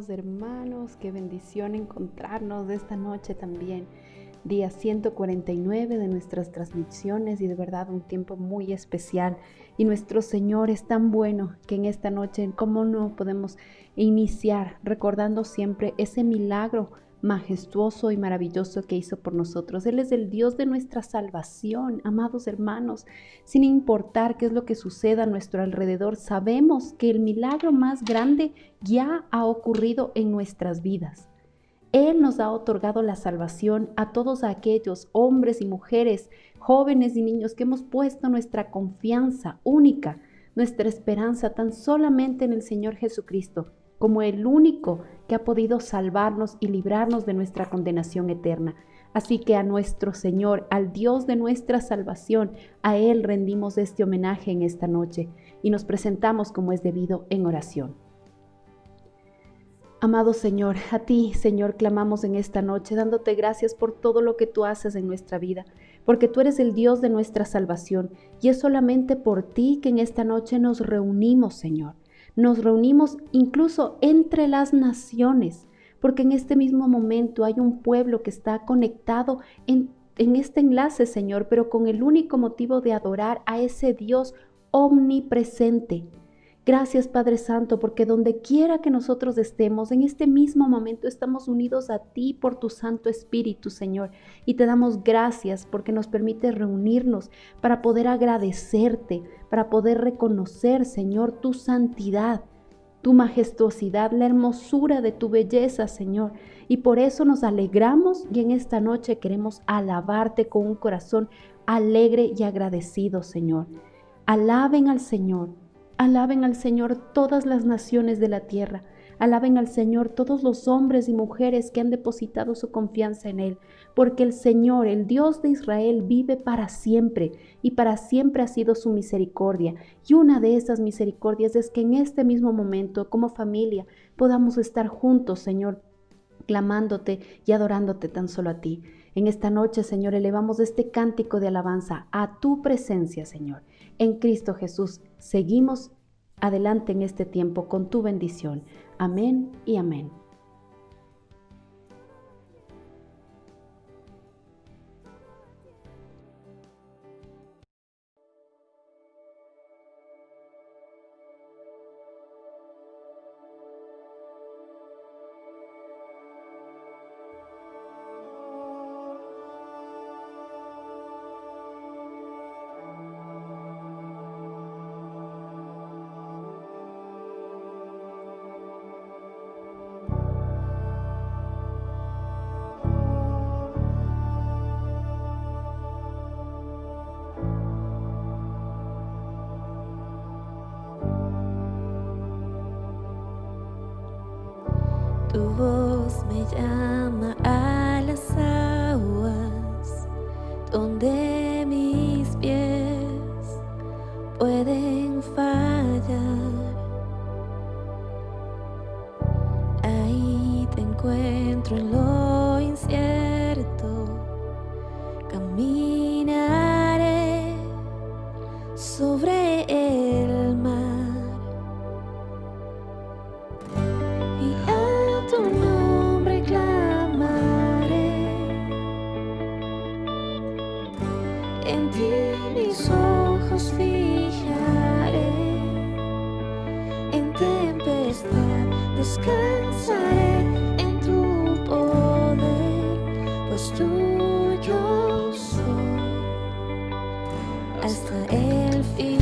amados hermanos, qué bendición encontrarnos esta noche también. Día 149 de nuestras transmisiones y de verdad un tiempo muy especial. Y nuestro Señor es tan bueno que en esta noche, ¿cómo no podemos iniciar recordando siempre ese milagro majestuoso y maravilloso que hizo por nosotros? Él es el Dios de nuestra salvación, amados hermanos. Sin importar qué es lo que suceda a nuestro alrededor, sabemos que el milagro más grande ya ha ocurrido en nuestras vidas. Él nos ha otorgado la salvación a todos aquellos hombres y mujeres, jóvenes y niños que hemos puesto nuestra confianza única, nuestra esperanza tan solamente en el Señor Jesucristo, como el único que ha podido salvarnos y librarnos de nuestra condenación eterna. Así que a nuestro Señor, al Dios de nuestra salvación, a Él rendimos este homenaje en esta noche y nos presentamos como es debido en oración. Amado Señor, a ti, Señor, clamamos en esta noche, dándote gracias por todo lo que tú haces en nuestra vida, porque tú eres el Dios de nuestra salvación, y es solamente por ti que en esta noche nos reunimos, Señor. Nos reunimos incluso entre las naciones, porque en este mismo momento hay un pueblo que está conectado en este enlace, Señor, pero con el único motivo de adorar a ese Dios omnipresente. Gracias, Padre Santo, porque donde quiera que nosotros estemos, en este mismo momento estamos unidos a ti por tu Santo Espíritu, Señor. Y te damos gracias porque nos permite reunirnos para poder agradecerte, para poder reconocer, Señor, tu santidad, tu majestuosidad, la hermosura de tu belleza, Señor. Y por eso nos alegramos y en esta noche queremos alabarte con un corazón alegre y agradecido, Señor. Alaben al Señor. Alaben al Señor todas las naciones de la tierra. Alaben al Señor todos los hombres y mujeres que han depositado su confianza en Él. Porque el Señor, el Dios de Israel, vive para siempre y para siempre ha sido su misericordia. Y una de esas misericordias es que en este mismo momento, como familia, podamos estar juntos, Señor, clamándote y adorándote tan solo a ti. En esta noche, Señor, elevamos este cántico de alabanza a tu presencia, Señor. En Cristo Jesús, seguimos adelante en este tiempo con tu bendición. Amén y amén. Tu voz me llama a las aguas, donde mis pies pueden fallar. Ahí te encuentro en lo incierto, caminaré sobre el mar. Tu nombre clamaré, en ti mis ojos fijaré, en tempestad descansaré en tu poder, pues tuyo soy hasta el final.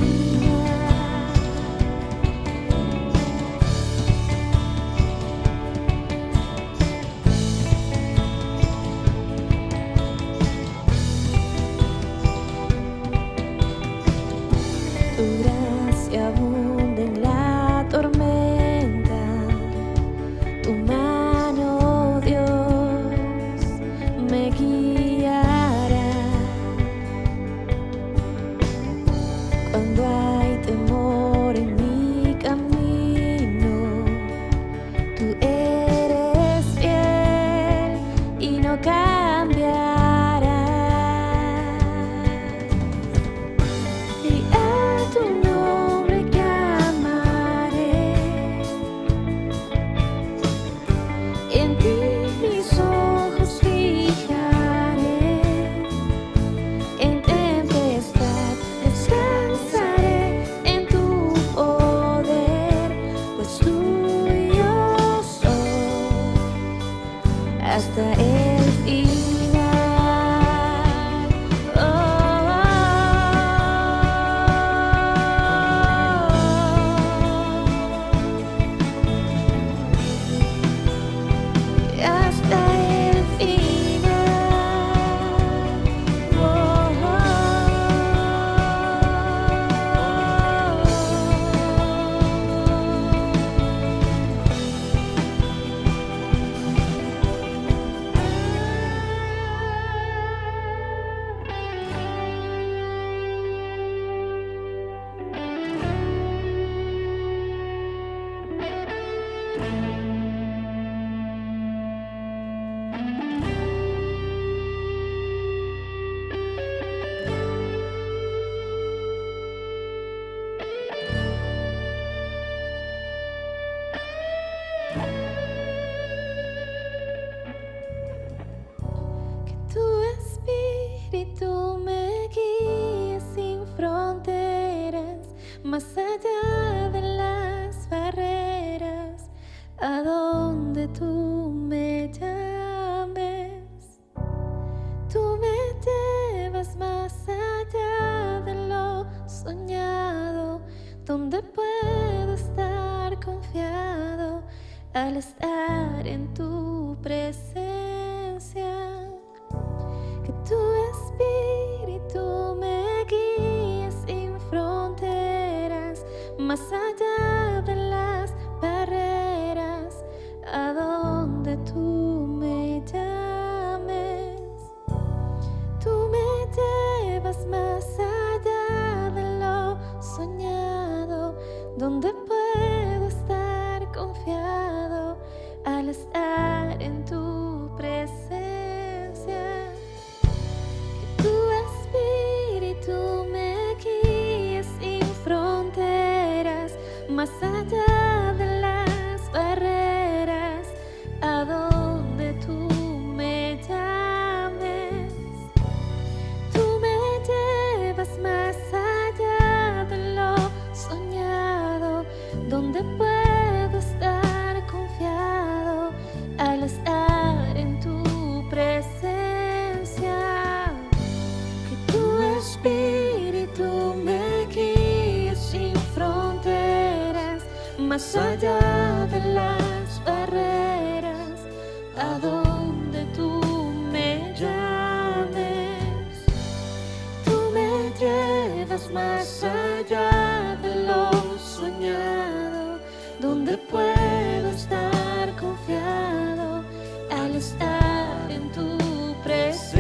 Tu gracia abunda en la tormenta, tu mano, Dios, me guía. hasta el final. Hasta el final. Tu espíritu me guíe sin fronteras, más allá de las barreras, a donde tú me llames. Tú me llevas más allá de lo soñado, donde puedo estar confiado al estar en tu presencia. Que tu espíritu me guíe sin fronteras, más allá de las barreras, a donde tú me llames. Tú me llevas más allá de lo soñado, donde puedo estar confiado al estar en tu presencia. Tu espíritu me guíe sin fronteras, más allá de las barreras, a donde tú me llames. Tú me llevas más allá de lo soñado, donde puedo estar confiado al estar en tu presencia. Espíritu me guíe sin fronteras, más allá de las barreras, a donde tú me llames. Tú me llevas más allá de lo soñado, donde puedo estar confiado al estar en tu presencia.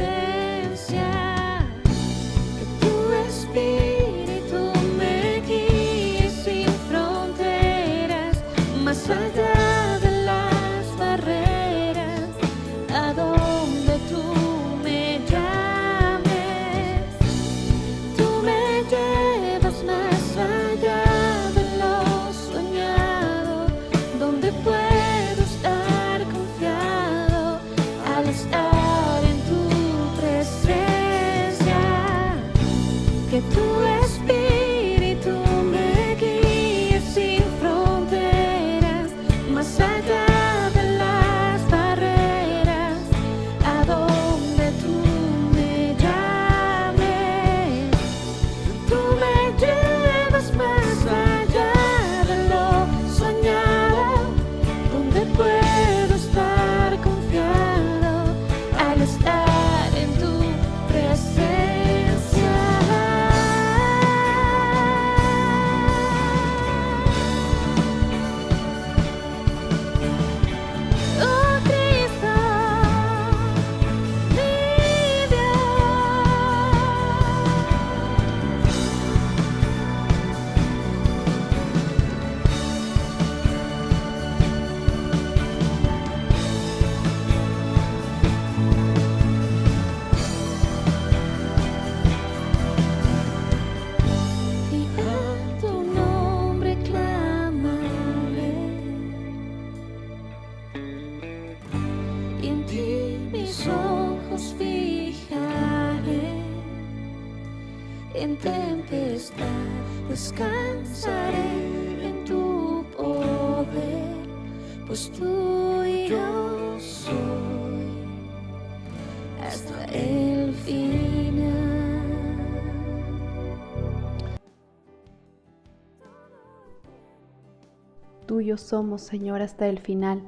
Espíritu me guíe sin fronteras, más allá de las barreras, a donde tú me llames. Tú me llevas más allá de lo soñado, donde puedo estar confiado al estar en tu presencia. Que tu espíritu me guíe sin fronteras, más allá de las barreras, a donde tú me llames. Tú me llevas más allá de lo soñado, donde puedo estar confiado al estar en tu presencia. En tempestad descansaré en tu poder, pues tuyo soy. Tuyos somos, Señor, hasta el final.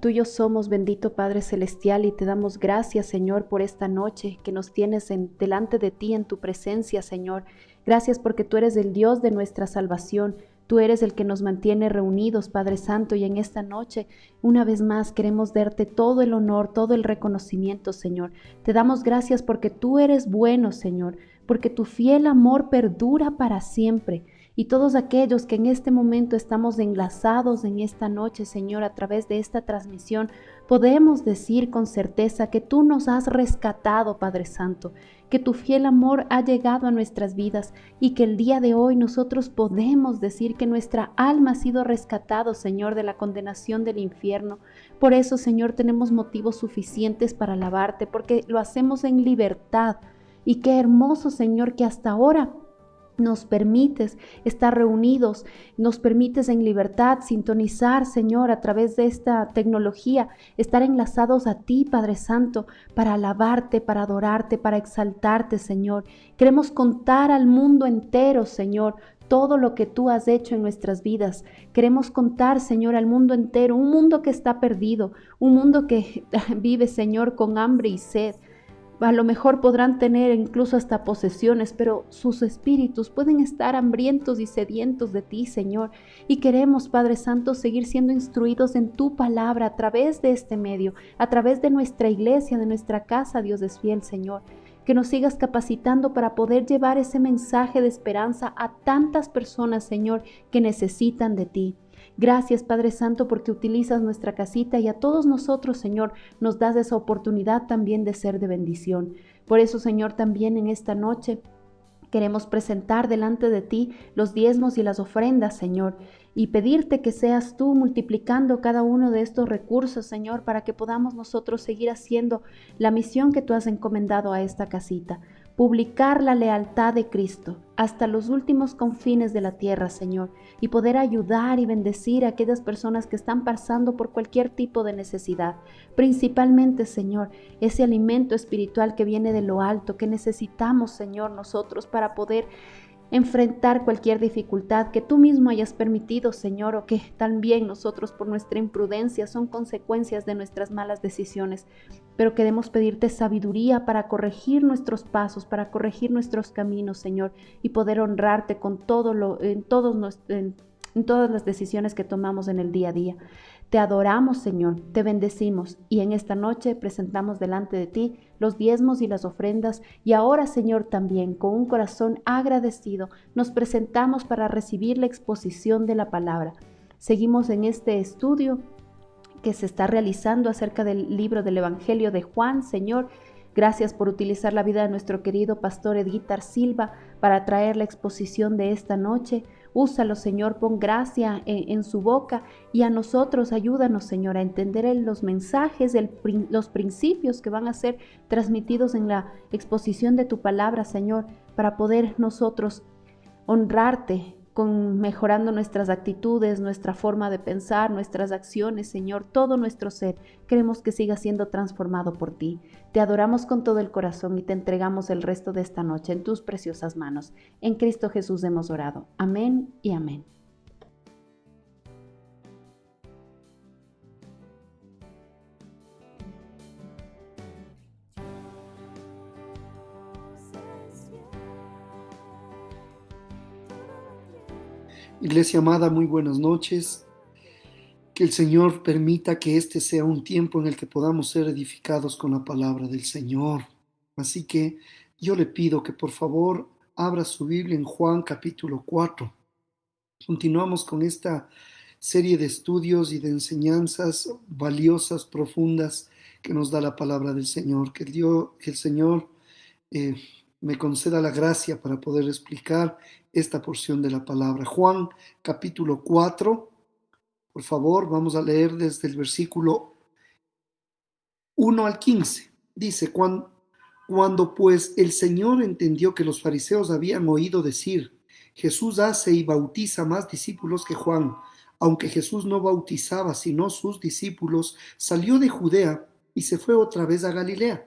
Tuyos somos, bendito Padre Celestial, y te damos gracias, Señor, por esta noche que nos tienes delante de ti, en tu presencia, Señor. Gracias porque tú eres el Dios de nuestra salvación. Tú eres el que nos mantiene reunidos, Padre Santo, y en esta noche, una vez más, queremos darte todo el honor, todo el reconocimiento, Señor. Te damos gracias porque tú eres bueno, Señor, porque tu fiel amor perdura para siempre. Y todos aquellos que en este momento estamos enlazados en esta noche, Señor, a través de esta transmisión, podemos decir con certeza que tú nos has rescatado, Padre Santo, que tu fiel amor ha llegado a nuestras vidas y que el día de hoy nosotros podemos decir que nuestra alma ha sido rescatada, Señor, de la condenación del infierno. Por eso, Señor, tenemos motivos suficientes para alabarte, porque lo hacemos en libertad. Y qué hermoso, Señor, que hasta ahora nos permites estar reunidos, nos permites en libertad sintonizar, Señor, a través de esta tecnología, estar enlazados a ti, Padre Santo, para alabarte, para adorarte, para exaltarte, Señor. Queremos contar al mundo entero, Señor, todo lo que tú has hecho en nuestras vidas. Queremos contar, Señor, al mundo entero, un mundo que está perdido, un mundo que vive, Señor, con hambre y sed. A lo mejor podrán tener incluso hasta posesiones, pero sus espíritus pueden estar hambrientos y sedientos de ti, Señor. Y queremos, Padre Santo, seguir siendo instruidos en tu palabra a través de este medio, a través de nuestra iglesia, de nuestra casa, Dios es fiel, Señor. Que nos sigas capacitando para poder llevar ese mensaje de esperanza a tantas personas, Señor, que necesitan de ti. Gracias, Padre Santo, porque utilizas nuestra casita y a todos nosotros, Señor, nos das esa oportunidad también de ser de bendición. Por eso, Señor, también en esta noche queremos presentar delante de ti los diezmos y las ofrendas, Señor, y pedirte que seas tú multiplicando cada uno de estos recursos, Señor, para que podamos nosotros seguir haciendo la misión que tú has encomendado a esta casita. Publicar la lealtad de Cristo hasta los últimos confines de la tierra, Señor, y poder ayudar y bendecir a aquellas personas que están pasando por cualquier tipo de necesidad. Principalmente, Señor, ese alimento espiritual que viene de lo alto, que necesitamos, Señor, nosotros para poder enfrentar cualquier dificultad que tú mismo hayas permitido, Señor, o que también nosotros por nuestra imprudencia son consecuencias de nuestras malas decisiones. Pero queremos pedirte sabiduría para corregir nuestros pasos, para corregir nuestros caminos, Señor, y poder honrarte con en todas las decisiones que tomamos en el día a día. Te adoramos, Señor, te bendecimos y en esta noche presentamos delante de ti los diezmos y las ofrendas y ahora, Señor, también con un corazón agradecido nos presentamos para recibir la exposición de la palabra. Seguimos en este estudio que se está realizando acerca del libro del Evangelio de Juan, Señor. Gracias por utilizar la vida de nuestro querido pastor Edguitar Silva para traer la exposición de esta noche. Úsalo, Señor, pon gracia en su boca y a nosotros ayúdanos, Señor, a entender los mensajes, los principios que van a ser transmitidos en la exposición de tu palabra, Señor, para poder nosotros honrarte mejorando nuestras actitudes, nuestra forma de pensar, nuestras acciones, Señor, todo nuestro ser. Queremos que siga siendo transformado por ti. Te adoramos con todo el corazón y te entregamos el resto de esta noche en tus preciosas manos. En Cristo Jesús hemos orado. Amén y amén. Iglesia amada, muy buenas noches. Que el Señor permita que este sea un tiempo en el que podamos ser edificados con la palabra del Señor. Así que yo le pido que por favor abra su Biblia en Juan capítulo 4. Continuamos con esta serie de estudios y de enseñanzas valiosas, profundas que nos da la palabra del Señor. Que el Señor me conceda la gracia para poder explicar esta porción de la palabra. Juan capítulo 4, por favor, vamos a leer desde el versículo 1 al 15. Dice, cuando pues el Señor entendió que los fariseos habían oído decir, Jesús hace y bautiza más discípulos que Juan, aunque Jesús no bautizaba sino sus discípulos, salió de Judea y se fue otra vez a Galilea.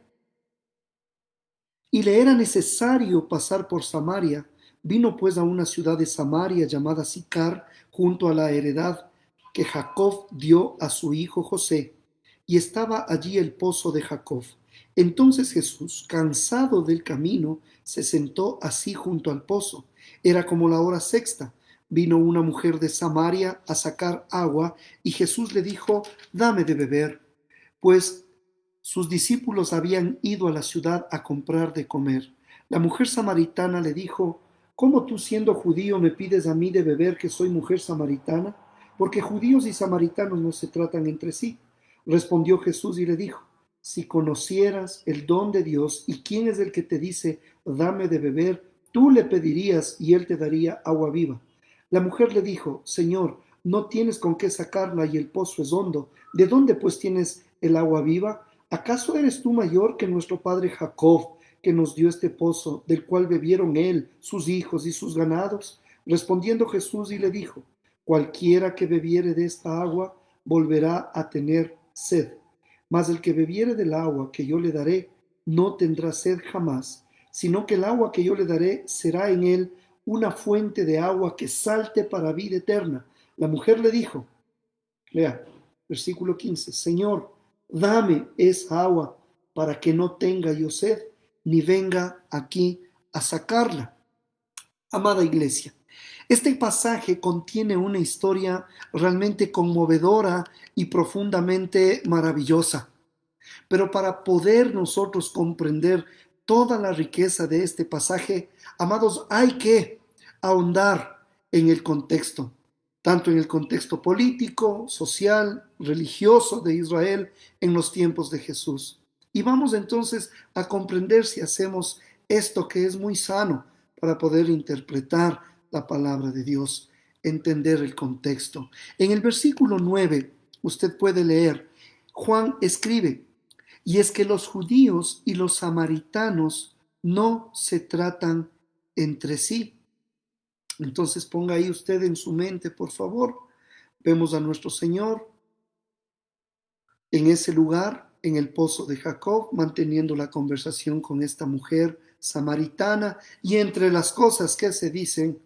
Y le era necesario pasar por Samaria. Vino pues a una ciudad de Samaria llamada Sicar, junto a la heredad que Jacob dio a su hijo José, y estaba allí el pozo de Jacob. Entonces Jesús, cansado del camino, se sentó así junto al pozo. Era como la hora sexta. Vino una mujer de Samaria a sacar agua, y Jesús le dijo: dame de beber, pues sus discípulos habían ido a la ciudad a comprar de comer. La mujer samaritana le dijo: ¿cómo tú, siendo judío, me pides a mí de beber, que soy mujer samaritana? Porque judíos y samaritanos no se tratan entre sí. Respondió Jesús y le dijo: si conocieras el don de Dios y quién es el que te dice dame de beber, tú le pedirías y él te daría agua viva. La mujer le dijo: Señor, no tienes con qué sacarla y el pozo es hondo. ¿De dónde pues tienes el agua viva? ¿Acaso eres tú mayor que nuestro padre Jacob, que nos dio este pozo, del cual bebieron él, sus hijos y sus ganados? Respondiendo Jesús y le dijo: cualquiera que bebiere de esta agua volverá a tener sed, mas el que bebiere del agua que yo le daré no tendrá sed jamás, sino que el agua que yo le daré será en él una fuente de agua que salte para vida eterna. La mujer le dijo, lea, versículo 15: Señor, dame esa agua para que no tenga yo sed, ni venga aquí a sacarla. Amada iglesia, este pasaje contiene una historia realmente conmovedora y profundamente maravillosa. Pero para poder nosotros comprender toda la riqueza de este pasaje, amados, hay que ahondar en el contexto, tanto en el contexto político, social, religioso de Israel en los tiempos de Jesús. Y vamos entonces a comprender, si hacemos esto que es muy sano para poder interpretar la palabra de Dios, entender el contexto. En el versículo 9, usted puede leer, Juan escribe: y es que los judíos y los samaritanos no se tratan entre sí. Entonces ponga ahí usted en su mente, por favor. Vemos a nuestro Señor en ese lugar, en el pozo de Jacob, manteniendo la conversación con esta mujer samaritana. Y entre las cosas que se dicen,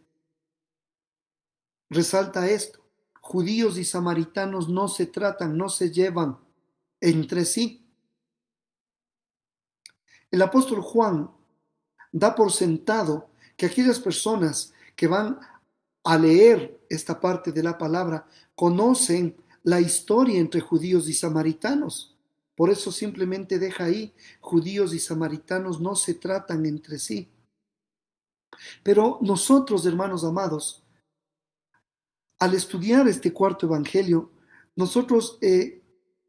resalta esto: judíos y samaritanos no se tratan, no se llevan entre sí. El apóstol Juan da por sentado que aquellas personas que van a leer esta parte de la palabra conocen la historia entre judíos y samaritanos. Por eso simplemente deja ahí: judíos y samaritanos no se tratan entre sí. Pero nosotros, hermanos amados, al estudiar este cuarto evangelio, nosotros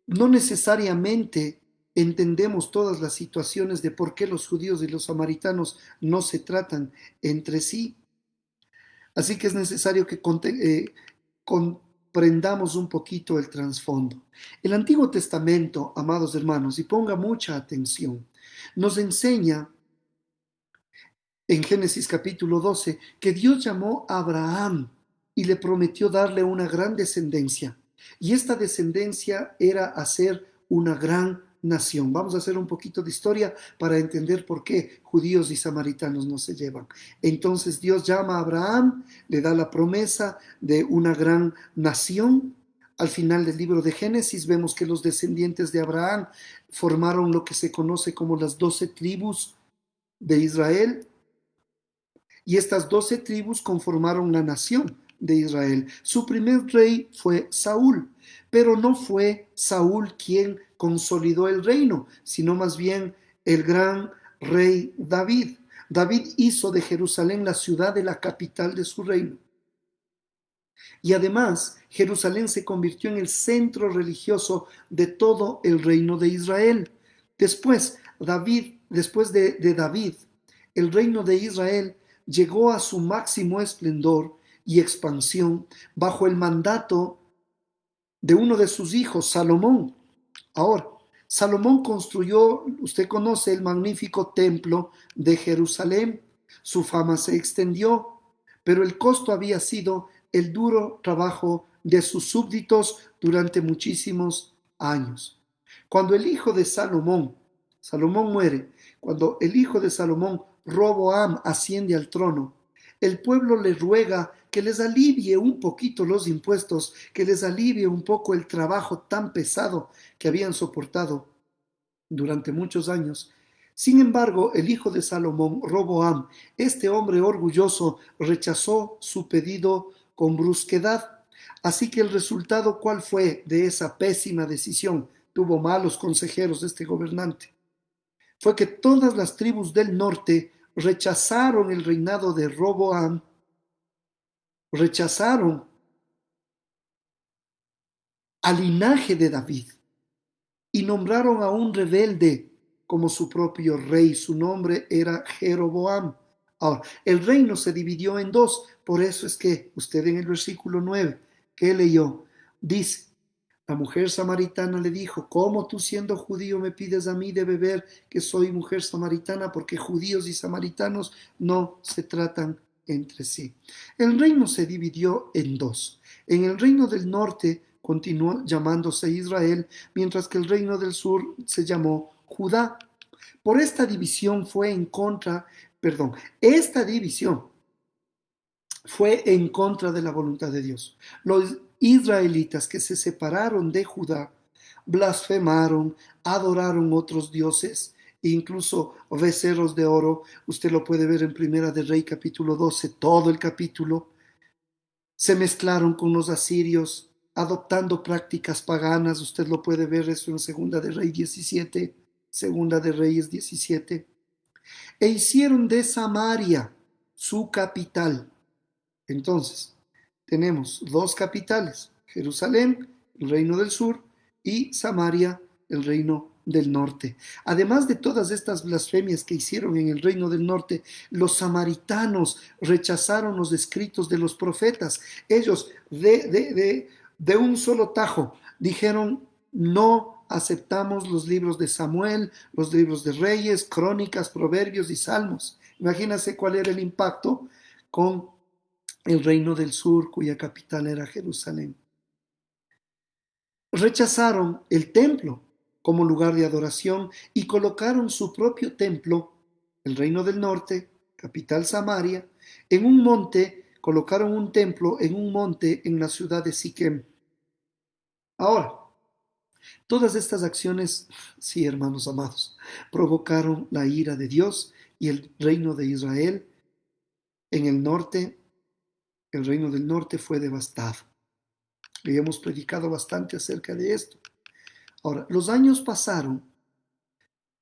no necesariamente entendemos todas las situaciones de por qué los judíos y los samaritanos no se tratan entre sí. Así que es necesario que comprendamos un poquito el trasfondo. El Antiguo Testamento, amados hermanos, y ponga mucha atención, nos enseña en Génesis capítulo 12 que Dios llamó a Abraham y le prometió darle una gran descendencia. Y esta descendencia era hacer una gran nación. Vamos a hacer un poquito de historia para entender por qué judíos y samaritanos no se llevan. Entonces Dios llama a Abraham, le da la promesa de una gran nación. Al final del libro de Génesis vemos que los descendientes de Abraham formaron lo que se conoce como las 12 tribus de Israel. Y estas 12 tribus conformaron la nación de Israel. Su primer rey fue Saúl, pero no fue Saúl quien consolidó el reino, sino más bien el gran rey David. David hizo de Jerusalén la ciudad de la capital de su reino. Y además, Jerusalén se convirtió en el centro religioso de todo el reino de Israel. Después de David, el reino de Israel llegó a su máximo esplendor y expansión bajo el mandato de uno de sus hijos, Salomón. Ahora, Salomón construyó, usted conoce, el magnífico templo de Jerusalén. Su fama se extendió, pero el costo había sido el duro trabajo de sus súbditos durante muchísimos años. Cuando el hijo de Salomón muere, cuando el hijo de Salomón, Roboam, asciende al trono, el pueblo le ruega que les alivie un poquito los impuestos, que les alivie un poco el trabajo tan pesado que habían soportado durante muchos años. Sin embargo, el hijo de Salomón, Roboam, este hombre orgulloso, rechazó su pedido con brusquedad. Así que el resultado, ¿cuál fue de esa pésima decisión? Tuvo malos consejeros este gobernante. Fue que todas las tribus del norte rechazaron el reinado de Roboam, rechazaron al linaje de David y nombraron a un rebelde como su propio rey. Su nombre era Jeroboam. Ahora, el reino se dividió en dos. Por eso es que usted en el versículo 9 que leyó, dice, la mujer samaritana le dijo, ¿cómo tú siendo judío me pides a mí de beber que soy mujer samaritana? Porque judíos y samaritanos no se tratan entre sí. El reino se dividió en dos. En el reino del norte continuó llamándose Israel, mientras que el reino del sur se llamó Judá. Por esta división esta división fue en contra de la voluntad de Dios. Los israelitas que se separaron de Judá blasfemaron, adoraron otros dioses, incluso becerros de oro. Usted lo puede ver en Primera de Rey capítulo 12, todo el capítulo. Se mezclaron con los asirios, adoptando prácticas paganas. Usted lo puede ver eso en Segunda de Rey 17, Segunda de Reyes 17. E hicieron de Samaria su capital. Entonces, tenemos dos capitales, Jerusalén, el reino del sur, y Samaria, el reino del norte. Además de todas estas blasfemias que hicieron en el reino del norte, los samaritanos rechazaron los escritos de los profetas. Ellos de un solo tajo dijeron, no aceptamos los libros de Samuel, los libros de Reyes, Crónicas, Proverbios y Salmos. Imagínense cuál era el impacto con el reino del sur, cuya capital era Jerusalén. Rechazaron el templo como lugar de adoración y colocaron su propio templo, el reino del norte, capital Samaria, en un monte, colocaron un templo en un monte en la ciudad de Siquem. Ahora, todas estas acciones, sí, hermanos amados, provocaron la ira de Dios y el reino de Israel en el norte. El reino del norte fue devastado. Y hemos predicado bastante acerca de esto. Ahora, los años pasaron,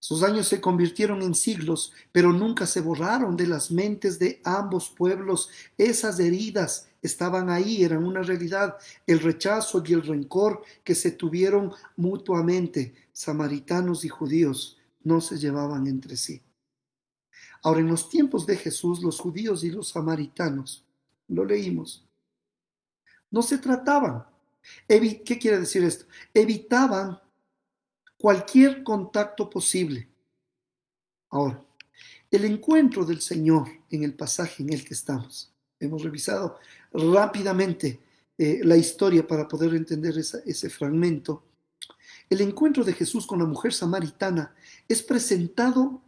sus años se convirtieron en siglos, pero nunca se borraron de las mentes de ambos pueblos. Esas heridas estaban ahí, eran una realidad. El rechazo y el rencor que se tuvieron mutuamente, samaritanos y judíos, no se llevaban entre sí. Ahora, en los tiempos de Jesús, los judíos y los samaritanos, lo leímos, no se trataban. ¿Qué quiere decir esto? Evitaban cualquier contacto posible. Ahora, el encuentro del Señor en el pasaje en el que estamos. Hemos revisado rápidamente la historia para poder entender ese fragmento. El encuentro de Jesús con la mujer samaritana es presentado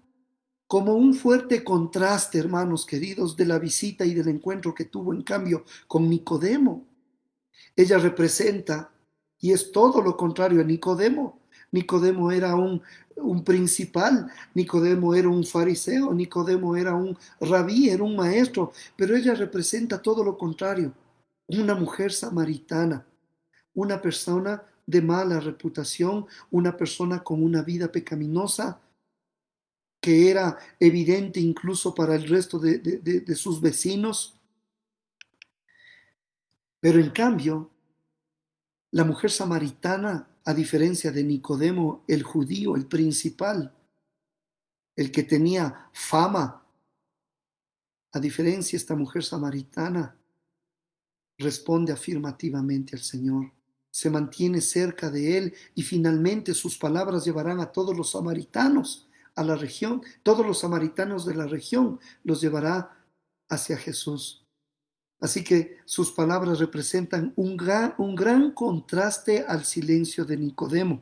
como un fuerte contraste, hermanos queridos, de la visita y del encuentro que tuvo en cambio con Nicodemo. Ella representa y es todo lo contrario a Nicodemo. Nicodemo era un principal, Nicodemo era un fariseo, Nicodemo era un rabí, era un maestro, pero ella representa todo lo contrario, una mujer samaritana, una persona de mala reputación, una persona con una vida pecaminosa que era evidente incluso para el resto de sus vecinos. Pero en cambio, la mujer samaritana, a diferencia de Nicodemo, el judío, el principal, el que tenía fama, a diferencia esta mujer samaritana, responde afirmativamente al Señor, se mantiene cerca de Él y finalmente sus palabras llevarán a todos los samaritanos a la región, todos los samaritanos de la región los llevará hacia Jesús. Así que sus palabras representan un gran contraste al silencio de Nicodemo.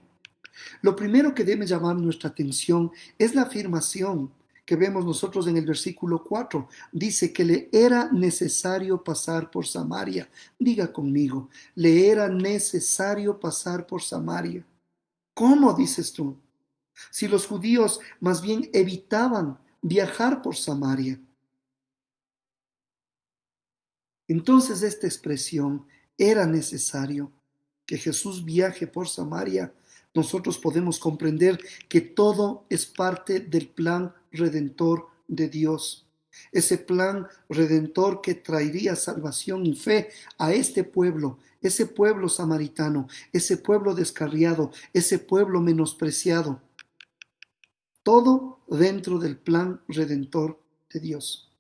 Lo primero que debe llamar nuestra atención es la afirmación que vemos nosotros en el versículo 4. Dice que le era necesario pasar por Samaria. Diga conmigo, le era necesario pasar por Samaria. ¿Cómo dices tú? Si los judíos más bien evitaban viajar por Samaria. Entonces esta expresión, era necesario que Jesús viaje por Samaria, nosotros podemos comprender que todo es parte del plan redentor de Dios. Ese plan redentor que traería salvación y fe a este pueblo, ese pueblo samaritano, ese pueblo descarriado, ese pueblo menospreciado. Todo dentro del plan redentor de Dios.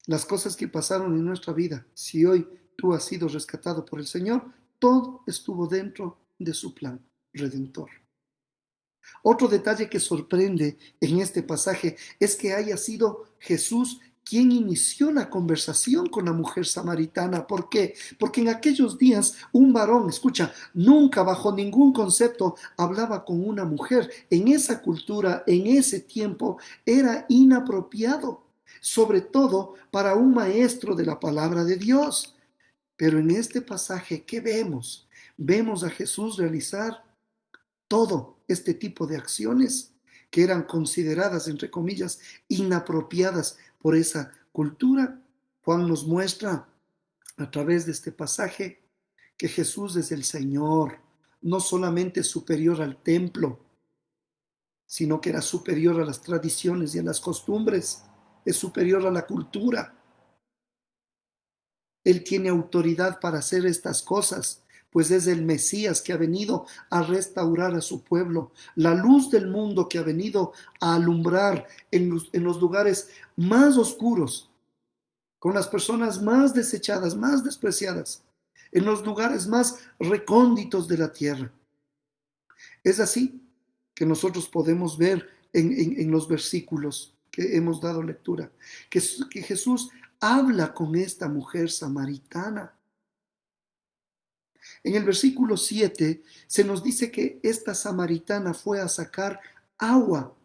Las cosas que pasaron en nuestra vida, si hoy tú has sido rescatado por el Señor, todo estuvo dentro de su plan redentor. Otro detalle que sorprende en este pasaje es que haya sido Jesús quien inició la conversación con la mujer samaritana. ¿Por qué? Porque en aquellos días un varón, escucha, nunca bajo ningún concepto hablaba con una mujer. En esa cultura, en ese tiempo, era inapropiado, sobre todo para un maestro de la palabra de Dios. Pero en este pasaje, ¿qué vemos? Vemos a Jesús realizar todo este tipo de acciones que eran consideradas, entre comillas, inapropiadas por esa cultura. Juan nos muestra a través de este pasaje que Jesús es el Señor, no solamente superior al templo, sino que era superior a las tradiciones y a las costumbres, es superior a la cultura. Él tiene autoridad para hacer estas cosas, pues es el Mesías que ha venido a restaurar a su pueblo, la luz del mundo que ha venido a alumbrar en los lugares más oscuros, con las personas más desechadas, más despreciadas, en los lugares más recónditos de la tierra. Es así que nosotros podemos ver en los versículos que hemos dado lectura, que Jesús habla con esta mujer samaritana. En el versículo 7 se nos dice que esta samaritana fue a sacar agua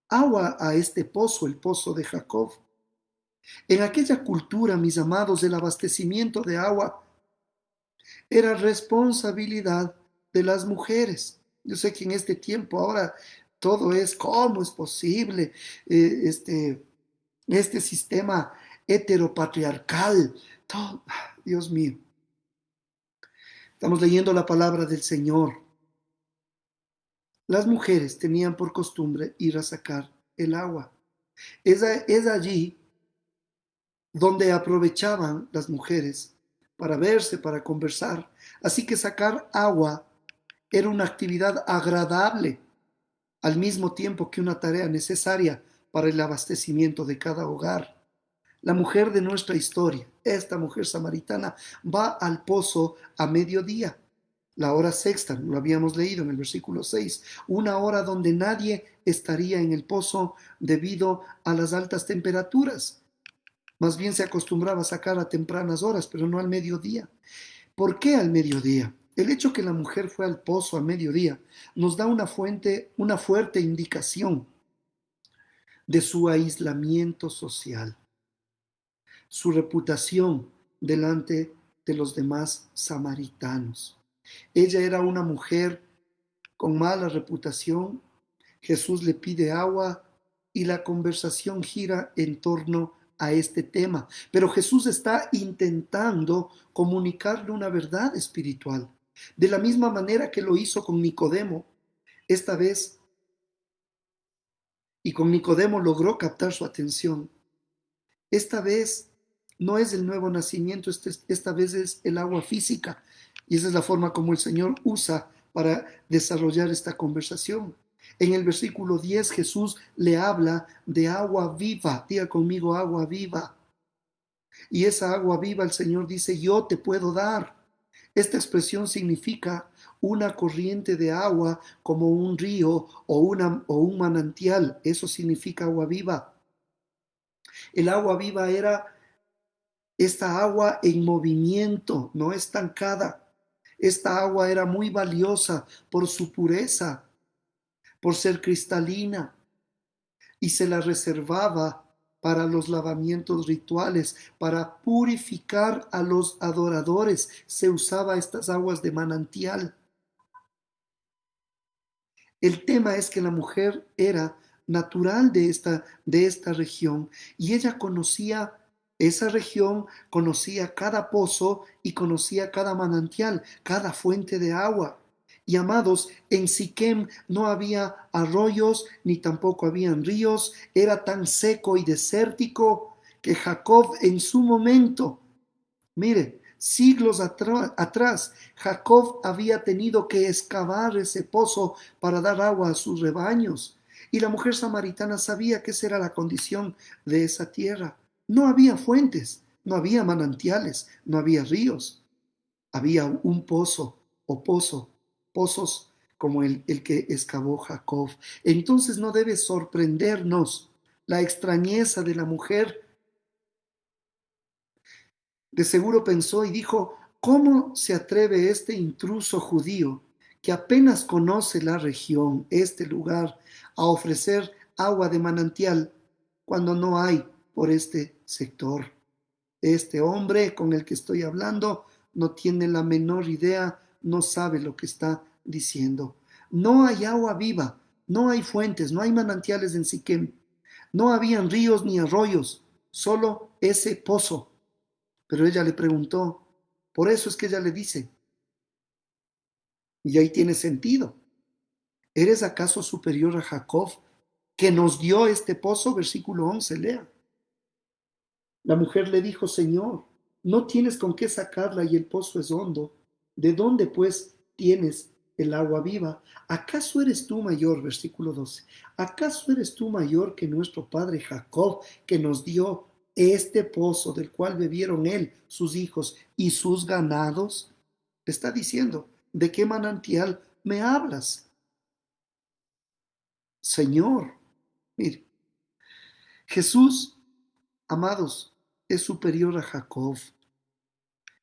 a este pozo, el pozo de Jacob. En aquella cultura, mis amados, el abastecimiento de agua era responsabilidad de las mujeres. Yo sé que en este tiempo ahora todo es cómo es posible este sistema heteropatriarcal. Todo, Dios mío. Estamos leyendo la palabra del Señor. Las mujeres tenían por costumbre ir a sacar el agua. Es allí donde aprovechaban las mujeres para verse, para conversar. Así que sacar agua era una actividad agradable, al mismo tiempo que una tarea necesaria para el abastecimiento de cada hogar. La mujer de nuestra historia, esta mujer samaritana, va al pozo a mediodía, la hora sexta, lo habíamos leído en el versículo 6, una hora donde nadie estaría en el pozo debido a las altas temperaturas. Más bien se acostumbraba a sacar a tempranas horas, pero no al mediodía. ¿Por qué al mediodía? El hecho que la mujer fue al pozo a mediodía nos da una fuerte indicación de su aislamiento social, su reputación delante de los demás samaritanos. Ella era una mujer con mala reputación. Jesús le pide agua y la conversación gira en torno a este tema. Pero Jesús está intentando comunicarle una verdad espiritual. De la misma manera que lo hizo con Nicodemo, esta vez, y con Nicodemo logró captar su atención. Esta vez no es el nuevo nacimiento, esta vez es el agua física. Y esa es la forma como el Señor usa para desarrollar esta conversación. En el versículo 10 Jesús le habla de agua viva. Diga conmigo, agua viva. Y esa agua viva el Señor dice, yo te puedo dar. Esta expresión significa una corriente de agua como un río o un manantial. Eso significa agua viva. El agua viva era esta agua en movimiento, no estancada. Esta agua era muy valiosa por su pureza. por ser cristalina y se la reservaba para los lavamientos rituales, para purificar a los adoradores. Se usaba estas aguas de manantial. El tema es que la mujer era natural de esta región y ella conocía esa región, conocía cada pozo y conocía cada manantial, cada fuente de agua. Y amados, en Siquem no había arroyos ni tampoco habían ríos, era tan seco y desértico que Jacob en su momento, mire, siglos atrás, Jacob había tenido que excavar ese pozo para dar agua a sus rebaños. Y la mujer samaritana sabía que esa era la condición de esa tierra. No había fuentes, no había manantiales, no había ríos. Había un pozo o pozos como el que excavó Jacob. Entonces no debe sorprendernos la extrañeza de la mujer. De seguro pensó y dijo, ¿cómo se atreve este intruso judío que apenas conoce la región, este lugar, a ofrecer agua de manantial cuando no hay por este sector? Este hombre con el que estoy hablando no tiene la menor idea, no sabe lo que está diciendo. No hay agua viva, no hay fuentes, no hay manantiales en Siquem, no habían ríos ni arroyos, solo ese pozo. Pero ella le preguntó, por eso es que ella le dice, y ahí tiene sentido, ¿eres acaso superior a Jacob que nos dio este pozo? Versículo 11, lea. La mujer le dijo, Señor, no tienes con qué sacarla y el pozo es hondo. ¿De dónde pues tienes el agua viva? ¿Acaso eres tú mayor? Versículo 12. ¿Acaso eres tú mayor que nuestro padre Jacob, que nos dio este pozo del cual bebieron él, sus hijos y sus ganados? Le está diciendo, ¿de qué manantial me hablas? Señor, mire, Jesús, amados, es superior a Jacob.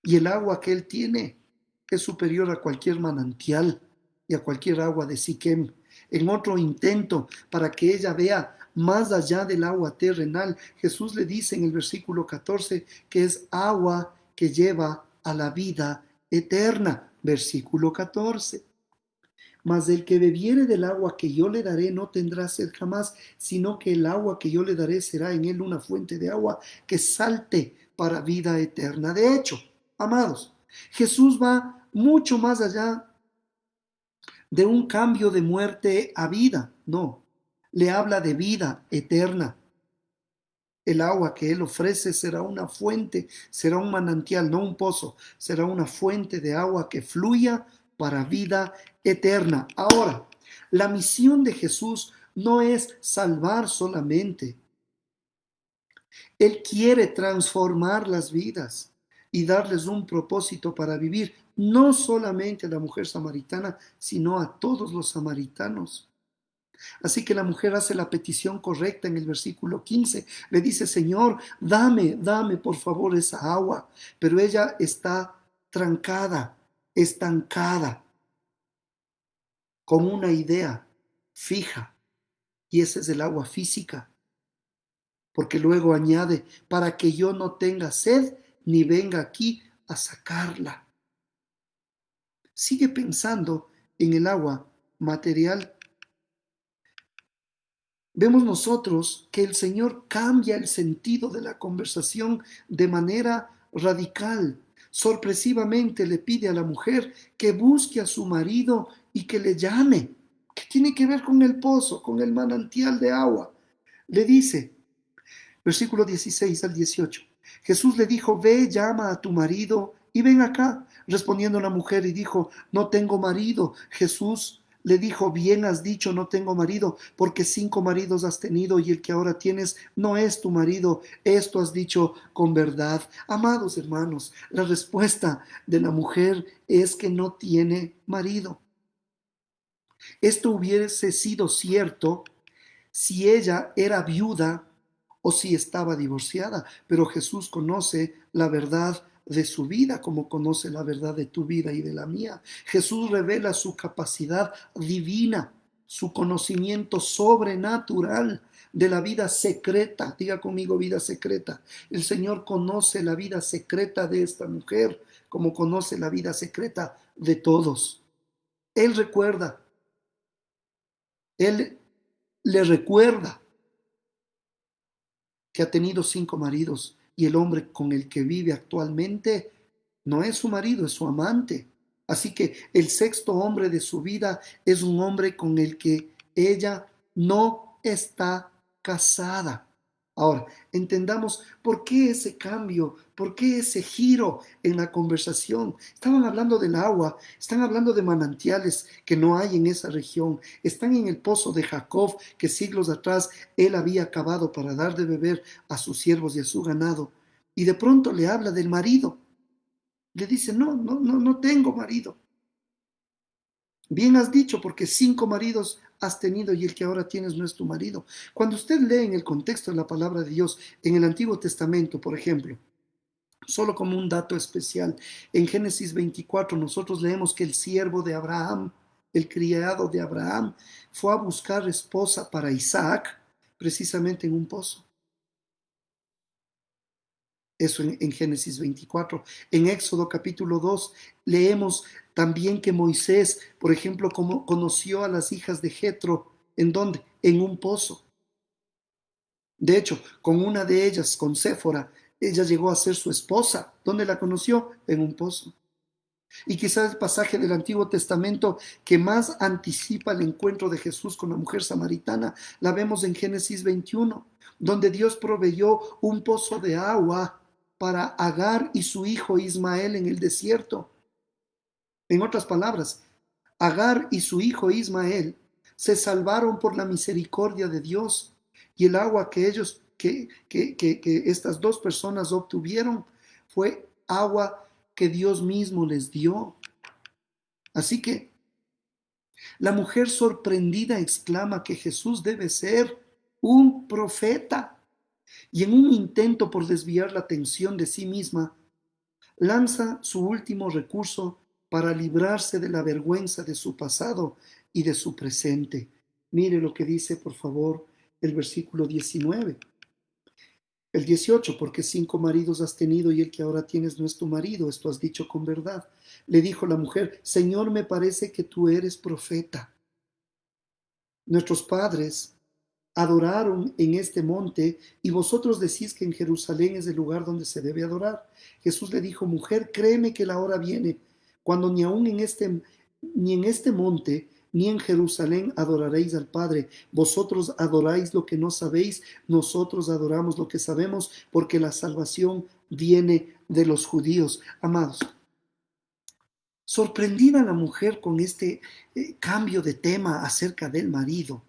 Y el agua que él tiene es superior a cualquier manantial y a cualquier agua de Siquem. En otro intento para que ella vea más allá del agua terrenal, Jesús le dice en el versículo 14 que es agua que lleva a la vida eterna. Versículo 14. Mas el que bebiere del agua que yo le daré no tendrá sed jamás, sino que el agua que yo le daré será en él una fuente de agua que salte para vida eterna. De hecho, amados, Jesús va mucho más allá de un cambio de muerte a vida. No, le habla de vida eterna. El agua que Él ofrece será una fuente, será un manantial, no un pozo, será una fuente de agua que fluya para vida eterna. Ahora, la misión de Jesús no es salvar solamente. Él quiere transformar las vidas y darles un propósito para vivir, no solamente a la mujer samaritana, sino a todos los samaritanos. Así que la mujer hace la petición correcta en el versículo 15. Le dice, Señor, dame por favor esa agua. Pero ella está trancada, estancada, con una idea fija. Y esa es el agua física. Porque luego añade, para que yo no tenga sed ni venga aquí a sacarla. Sigue pensando en el agua material. Vemos nosotros que el Señor cambia el sentido de la conversación de manera radical. Sorpresivamente le pide a la mujer que busque a su marido y que le llame. ¿Qué tiene que ver con el pozo, con el manantial de agua? Le dice, versículo 16 al 18. Jesús le dijo, ve, llama a tu marido y ven acá. Respondiendo la mujer y dijo, no tengo marido. Jesús le dijo, bien has dicho, no tengo marido, porque 5 maridos has tenido y el que ahora tienes no es tu marido. Esto has dicho con verdad. Amados hermanos, la respuesta de la mujer es que no tiene marido. Esto hubiese sido cierto si ella era viuda o si estaba divorciada, pero Jesús conoce la verdad de su vida como conoce la verdad de tu vida y de la mía. Jesús revela su capacidad divina. su conocimiento sobrenatural de la vida secreta. Diga conmigo, vida secreta. El Señor conoce la vida secreta de esta mujer, como conoce la vida secreta de todos. Él recuerda, Él le recuerda que ha tenido 5 maridos y el hombre con el que vive actualmente no es su marido, es su amante. Así que el sexto hombre de su vida es un hombre con el que ella no está casada. Ahora, entendamos por qué ese cambio, por qué ese giro en la conversación. Estaban hablando del agua, están hablando de manantiales que no hay en esa región, están en el pozo de Jacob que siglos atrás él había cavado para dar de beber a sus siervos y a su ganado. Y de pronto le habla del marido. Le dice, no tengo marido. Bien has dicho, porque 5 maridos has tenido y el que ahora tienes no es tu marido. Cuando usted lee en el contexto de la palabra de Dios, en el Antiguo Testamento, por ejemplo, solo como un dato especial, en Génesis 24 nosotros leemos que el siervo de Abraham, el criado de Abraham, fue a buscar esposa para Isaac precisamente en un pozo. Eso en Génesis 24. En Éxodo capítulo 2 leemos también que Moisés, por ejemplo, como conoció a las hijas de Jetro, ¿en dónde? En un pozo. De hecho, con una de ellas, con Séfora, ella llegó a ser su esposa. ¿Dónde la conoció? En un pozo. Y quizás el pasaje del Antiguo Testamento que más anticipa el encuentro de Jesús con la mujer samaritana, la vemos en Génesis 21, donde Dios proveyó un pozo de agua para Agar y su hijo Ismael en el desierto. En otras palabras, Agar y su hijo Ismael se salvaron por la misericordia de Dios y el agua que ellos, que estas dos personas obtuvieron fue agua que Dios mismo les dio. Así que la mujer sorprendida exclama que Jesús debe ser un profeta y en un intento por desviar la atención de sí misma, lanza su último recurso para librarse de la vergüenza de su pasado y de su presente. Mire lo que dice, por favor, el versículo 19. El 18, porque 5 maridos has tenido y el que ahora tienes no es tu marido, esto has dicho con verdad. Le dijo la mujer, Señor, me parece que tú eres profeta. Nuestros padres adoraron en este monte y vosotros decís que en Jerusalén es el lugar donde se debe adorar. Jesús le dijo, mujer, créeme que la hora viene cuando ni aún ni en este monte ni en Jerusalén adoraréis al Padre. Vosotros adoráis lo que no sabéis, nosotros adoramos lo que sabemos, porque la salvación viene de los judíos. Amados, sorprendida la mujer con este cambio de tema acerca del marido.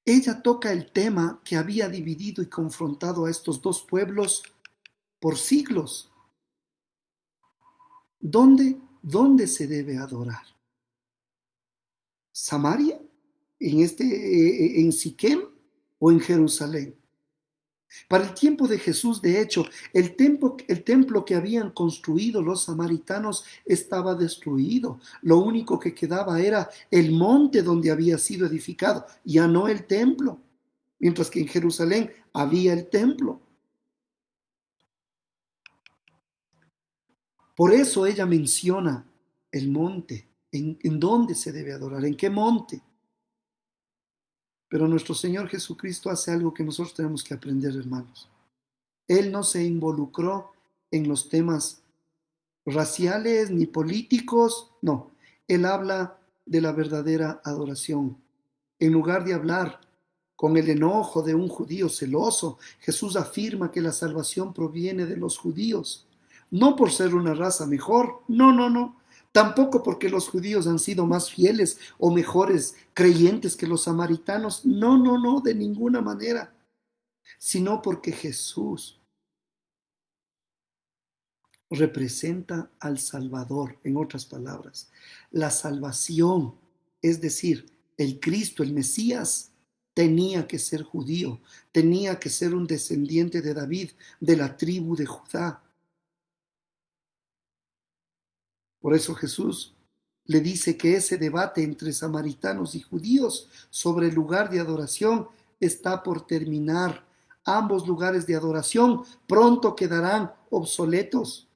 Ella toca el tema que había dividido y confrontado a estos dos pueblos por siglos. ¿Dónde se debe adorar? ¿Samaria? ¿En Siquem o en Jerusalén? Para el tiempo de Jesús, de hecho, el templo que habían construido los samaritanos estaba destruido. Lo único que quedaba era el monte donde había sido edificado, ya no el templo. Mientras que en Jerusalén había el templo. Por eso ella menciona el monte, en dónde se debe adorar, en qué monte. Pero nuestro Señor Jesucristo hace algo que nosotros tenemos que aprender, hermanos. Él no se involucró en los temas raciales ni políticos, no. Él habla de la verdadera adoración. En lugar de hablar con el enojo de un judío celoso, Jesús afirma que la salvación proviene de los judíos, no por ser una raza mejor, no. Tampoco porque los judíos han sido más fieles o mejores creyentes que los samaritanos, no, de ninguna manera, sino porque Jesús representa al Salvador, en otras palabras. La salvación, es decir, el Cristo, el Mesías, tenía que ser judío, tenía que ser un descendiente de David, de la tribu de Judá. Por eso Jesús le dice que ese debate entre samaritanos y judíos sobre el lugar de adoración está por terminar. Ambos lugares de adoración pronto quedarán obsoletos.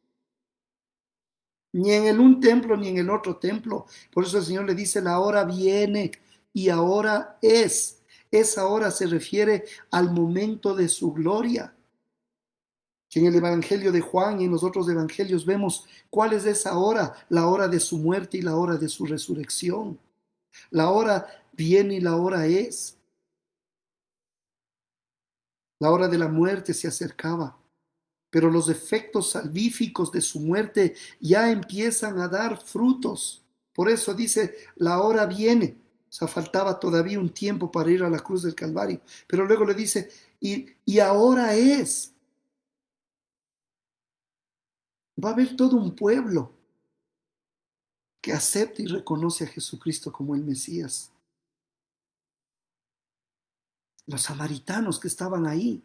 Ni en el un templo ni en el otro templo. Por eso el Señor le dice, la hora viene y ahora es. Esa hora se refiere al momento de su gloria. Que en el Evangelio de Juan y en los otros evangelios vemos cuál es esa hora, la hora de su muerte y la hora de su resurrección. La hora viene y la hora es. La hora de la muerte se acercaba, pero los efectos salvíficos de su muerte ya empiezan a dar frutos. Por eso dice, la hora viene. O sea, faltaba todavía un tiempo para ir a la cruz del Calvario. Pero luego le dice, y ahora es. Va a haber todo un pueblo que acepta y reconoce a Jesucristo como el Mesías. Los samaritanos que estaban ahí,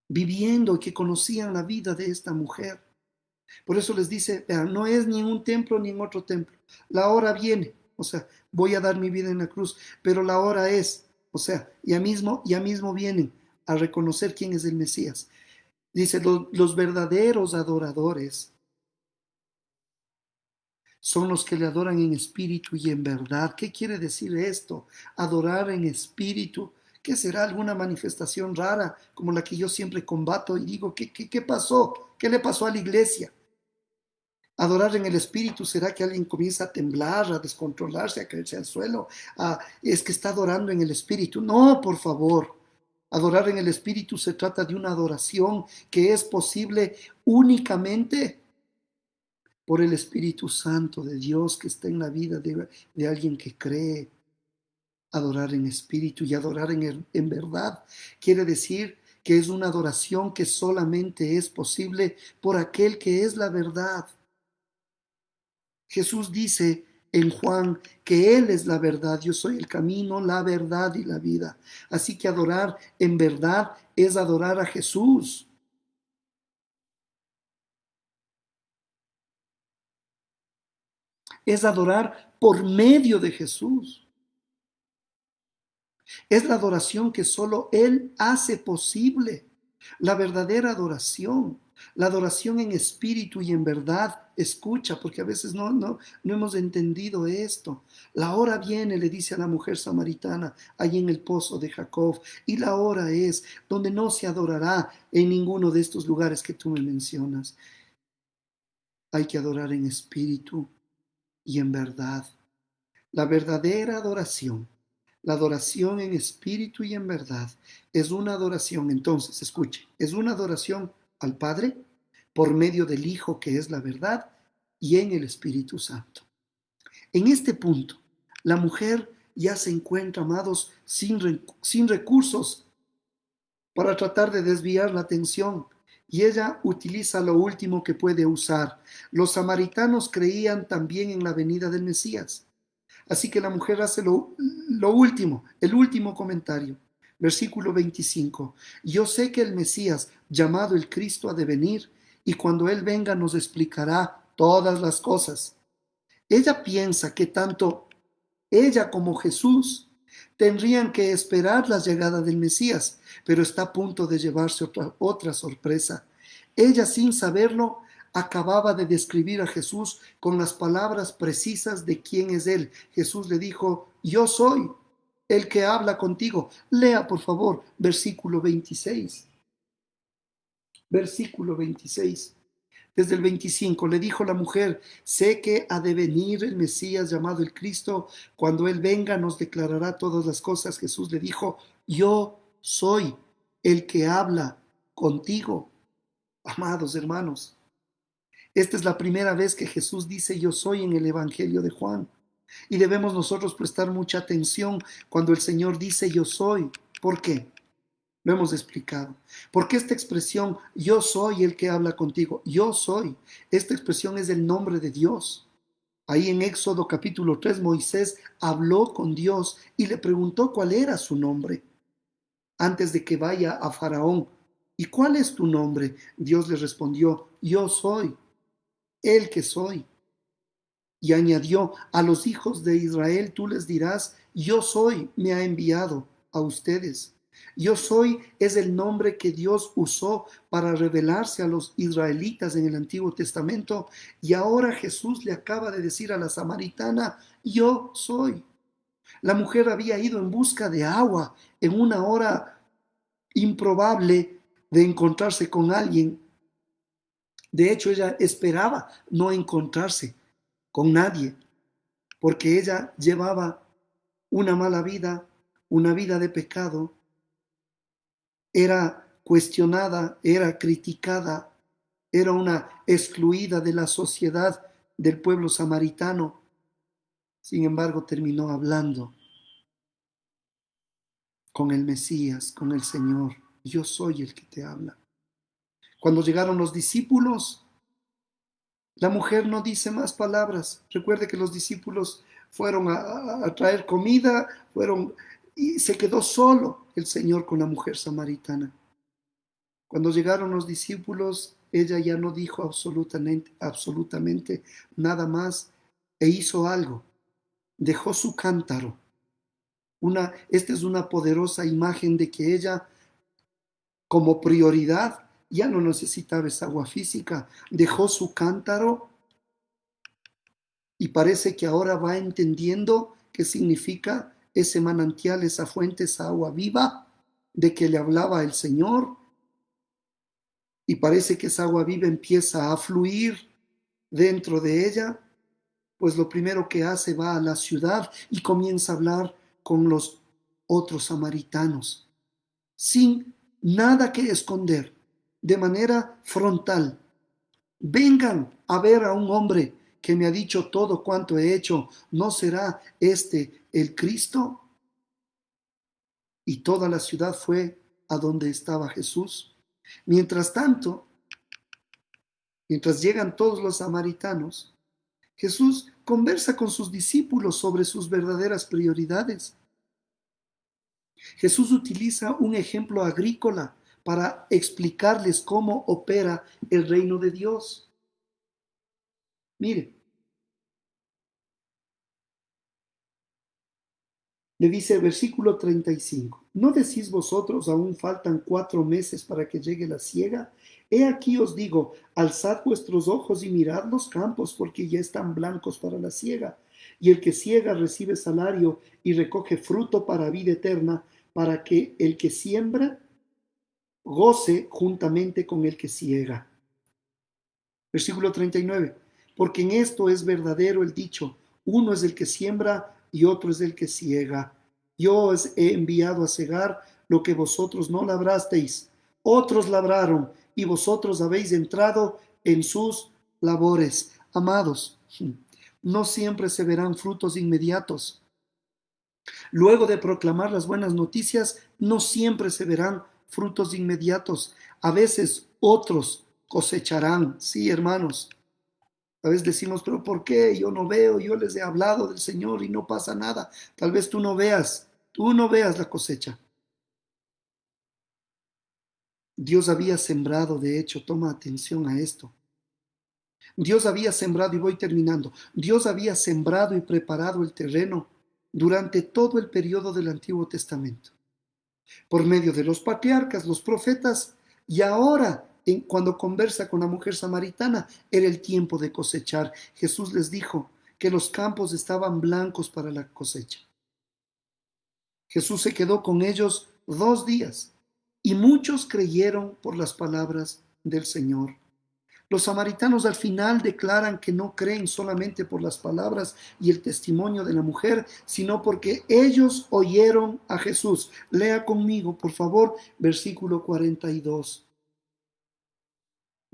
viviendo y que conocían la vida de esta mujer. Por eso les dice, vean, no es ni en un templo ni en otro templo. La hora viene, o sea, voy a dar mi vida en la cruz, pero la hora es, o sea, ya mismo vienen a reconocer quién es el Mesías. Dice, los verdaderos adoradores son los que le adoran en espíritu y en verdad. ¿Qué quiere decir esto? Adorar en espíritu. ¿Qué será alguna manifestación rara como la que yo siempre combato y digo, ¿qué pasó? ¿Qué le pasó a la iglesia? Adorar en el espíritu, ¿será que alguien comienza a temblar, a descontrolarse, a caerse al suelo? Es que está adorando en el espíritu. No, por favor. Adorar en el espíritu se trata de una adoración que es posible únicamente por el Espíritu Santo de Dios que está en la vida de alguien que cree. Adorar en espíritu y adorar en verdad quiere decir que es una adoración que solamente es posible por aquel que es la verdad. Jesús dice en Juan que Él es la verdad, yo soy el camino, la verdad y la vida. Así que adorar en verdad es adorar a Jesús. Es adorar por medio de Jesús. Es la adoración que solo Él hace posible. La verdadera adoración, la adoración en espíritu y en verdad. Escucha, porque a veces no hemos entendido esto. La hora viene, le dice a la mujer samaritana, allí en el pozo de Jacob, y la hora es donde no se adorará en ninguno de estos lugares que tú me mencionas. Hay que adorar en espíritu y en verdad. La verdadera adoración, la adoración en espíritu y en verdad, es una adoración, entonces, escuche, es una adoración al Padre por medio del Hijo que es la verdad y en el Espíritu Santo. En este punto, la mujer ya se encuentra, amados, sin recursos para tratar de desviar la atención y ella utiliza lo último que puede usar. Los samaritanos creían también en la venida del Mesías. Así que la mujer hace lo último, el último comentario. Versículo 25. Yo sé que el Mesías, llamado el Cristo, ha de venir, y cuando Él venga nos explicará todas las cosas. Ella piensa que tanto ella como Jesús tendrían que esperar la llegada del Mesías, pero está a punto de llevarse otra sorpresa. Ella, sin saberlo, acababa de describir a Jesús con las palabras precisas de quién es Él. Jesús le dijo, yo soy el que habla contigo. Lea, por favor, versículo 26. Versículo 26. Desde el 25 le dijo la mujer, sé que ha de venir el Mesías llamado el Cristo. Cuando Él venga nos declarará todas las cosas. Jesús le dijo, yo soy el que habla contigo. Amados hermanos, esta es la primera vez que Jesús dice yo soy en el Evangelio de Juan. Y debemos nosotros prestar mucha atención cuando el Señor dice yo soy. ¿Por qué? Lo hemos explicado. Porque esta expresión, yo soy el que habla contigo, yo soy, esta expresión es el nombre de Dios. Ahí en Éxodo capítulo 3, Moisés habló con Dios y le preguntó cuál era su nombre antes de que vaya a Faraón. ¿Y cuál es tu nombre? Dios le respondió, yo soy el que soy. Y añadió, a los hijos de Israel tú les dirás, yo soy, me ha enviado a ustedes. Yo soy es el nombre que Dios usó para revelarse a los israelitas en el Antiguo Testamento. Y ahora Jesús le acaba de decir a la samaritana, yo soy. La mujer había ido en busca de agua en una hora improbable de encontrarse con alguien. De hecho, ella esperaba no encontrarse con nadie, porque ella llevaba una mala vida, una vida de pecado, era cuestionada, era criticada, era una excluida de la sociedad del pueblo samaritano. Sin embargo, terminó hablando con el Mesías, con el Señor. Yo soy el que te habla. Cuando llegaron los discípulos, la mujer no dice más palabras. Recuerde que los discípulos fueron a traer comida, fueron y se quedó solo el Señor con la mujer samaritana. Cuando llegaron los discípulos, ella ya no dijo absolutamente nada más e hizo algo. Dejó su cántaro. Esta es una poderosa imagen de que ella, como prioridad, ya no necesitaba esa agua física. Dejó su cántaro y parece que ahora va entendiendo qué significa ese manantial, esa fuente, esa agua viva de que le hablaba el Señor. Y parece que esa agua viva empieza a fluir dentro de ella, pues lo primero que hace va a la ciudad y comienza a hablar con los otros samaritanos, sin nada que esconder, de manera frontal. Vengan a ver a un hombre que me ha dicho todo cuanto he hecho. ¿No será este el Cristo? Y toda la ciudad fue a donde estaba Jesús. Mientras tanto, mientras llegan todos los samaritanos, Jesús conversa con sus discípulos sobre sus verdaderas prioridades. Jesús utiliza un ejemplo agrícola para explicarles cómo opera el reino de Dios. Mire, le dice el versículo 35, ¿no decís vosotros aún faltan 4 meses para que llegue la siega? He aquí os digo, alzad vuestros ojos y mirad los campos, porque ya están blancos para la siega. Y el que siega recibe salario y recoge fruto para vida eterna, para que el que siembra goce juntamente con el que siega. Versículo 39, porque en esto es verdadero el dicho, uno es el que siembra y otro es el que siega. Yo os he enviado a cegar lo que vosotros no labrasteis, otros labraron y vosotros habéis entrado en sus labores. Amados, no siempre se verán frutos inmediatos. Luego de proclamar las buenas noticias, no siempre se verán frutos inmediatos. A veces otros cosecharán. Sí, hermanos. A veces decimos, pero ¿por qué? Yo no veo, yo les he hablado del Señor y no pasa nada. Tal vez tú no veas la cosecha. Dios había sembrado, de hecho, toma atención a esto. Dios había sembrado, y voy terminando, Dios había sembrado y preparado el terreno durante todo el periodo del Antiguo Testamento, por medio de los patriarcas, los profetas, y ahora, cuando conversa con la mujer samaritana, era el tiempo de cosechar. Jesús les dijo que los campos estaban blancos para la cosecha. Jesús se quedó con ellos 2 días y muchos creyeron por las palabras del Señor. Los samaritanos al final declaran que no creen solamente por las palabras y el testimonio de la mujer, sino porque ellos oyeron a Jesús. Lea conmigo, por favor, versículo 42.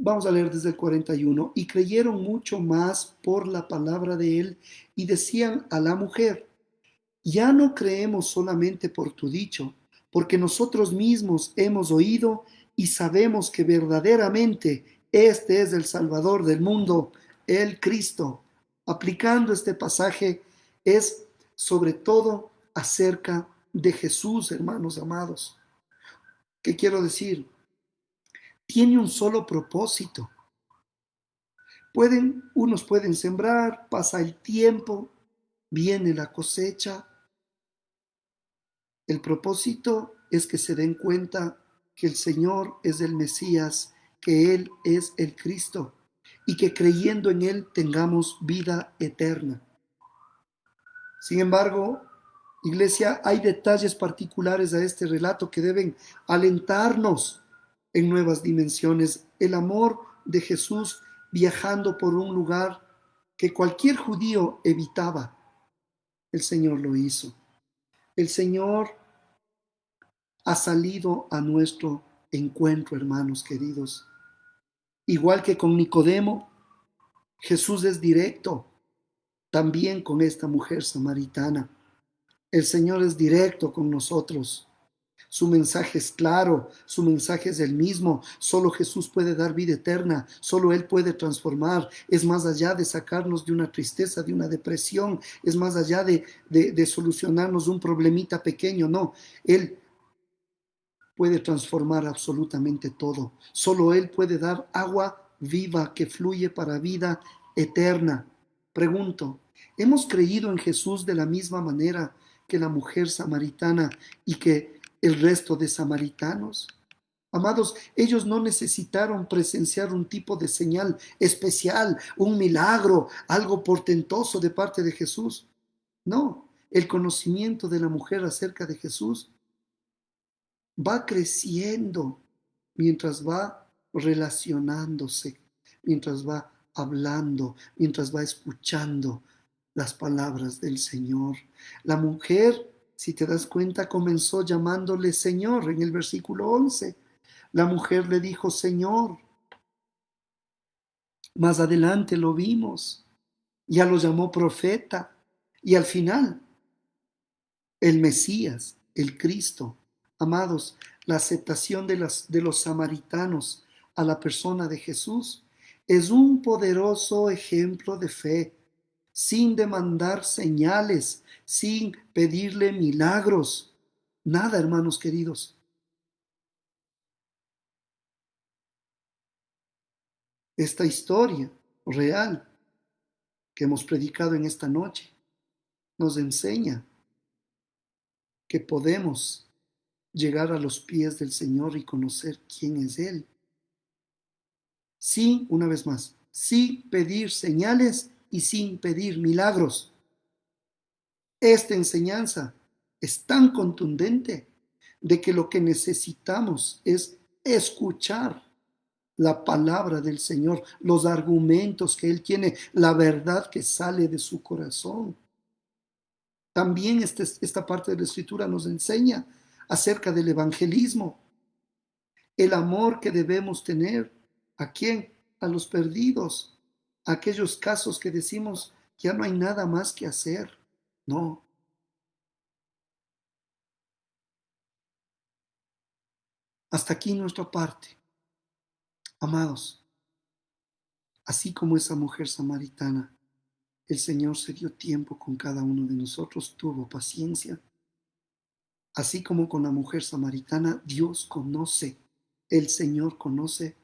Vamos a leer desde el 41. Y creyeron mucho más por la palabra de él y decían a la mujer, ya no creemos solamente por tu dicho, porque nosotros mismos hemos oído y sabemos que verdaderamente este es el Salvador del mundo, el Cristo. Aplicando este pasaje es sobre todo acerca de Jesús, hermanos amados. ¿Qué quiero decir? Tiene un solo propósito. Unos pueden sembrar, pasa el tiempo, viene la cosecha. El propósito es que se den cuenta que el Señor es el Mesías, que Él es el Cristo y que creyendo en Él tengamos vida eterna. Sin embargo, Iglesia, hay detalles particulares a este relato que deben alentarnos en nuevas dimensiones. El amor de Jesús viajando por un lugar que cualquier judío evitaba, el Señor lo hizo. El Señor ha salido a nuestro encuentro, hermanos queridos. Igual que con Nicodemo, Jesús es directo también con esta mujer samaritana. El Señor es directo con nosotros. Su mensaje es claro, su mensaje es el mismo. Solo Jesús puede dar vida eterna, solo Él puede transformar. Es más allá de sacarnos de una tristeza, de una depresión, es más allá de solucionarnos un problemita pequeño. No, Él puede transformar absolutamente todo. Solo Él puede dar agua viva que fluye para vida eterna. Pregunto, ¿hemos creído en Jesús de la misma manera que la mujer samaritana y que el resto de samaritanos? Amados, ellos no necesitaron presenciar un tipo de señal especial, un milagro, algo portentoso de parte de Jesús. No, el conocimiento de la mujer acerca de Jesús va creciendo mientras va relacionándose, mientras va hablando, mientras va escuchando las palabras del Señor. La mujer, si te das cuenta, comenzó llamándole Señor en el versículo 11. La mujer le dijo Señor. Más adelante lo vimos. Ya lo llamó profeta. Y al final, el Mesías, el Cristo. Amados, la aceptación de los samaritanos a la persona de Jesús es un poderoso ejemplo de fe, sin demandar señales, sin pedirle milagros. Nada, hermanos queridos. Esta historia real que hemos predicado en esta noche nos enseña que podemos llegar a los pies del Señor y conocer quién es Él. Sin, una vez más, sin pedir señales y sin pedir milagros. Esta enseñanza es tan contundente de que lo que necesitamos es escuchar la palabra del Señor, los argumentos que Él tiene, la verdad que sale de su corazón. También esta parte de la Escritura nos enseña acerca del evangelismo, el amor que debemos tener. ¿A quién? A los perdidos, a aquellos casos que decimos ya no hay nada más que hacer. No. Hasta aquí nuestra parte. Amados, así como esa mujer samaritana, el Señor se dio tiempo con cada uno de nosotros, tuvo paciencia. Así como con la mujer samaritana, Dios conoce, el Señor conoce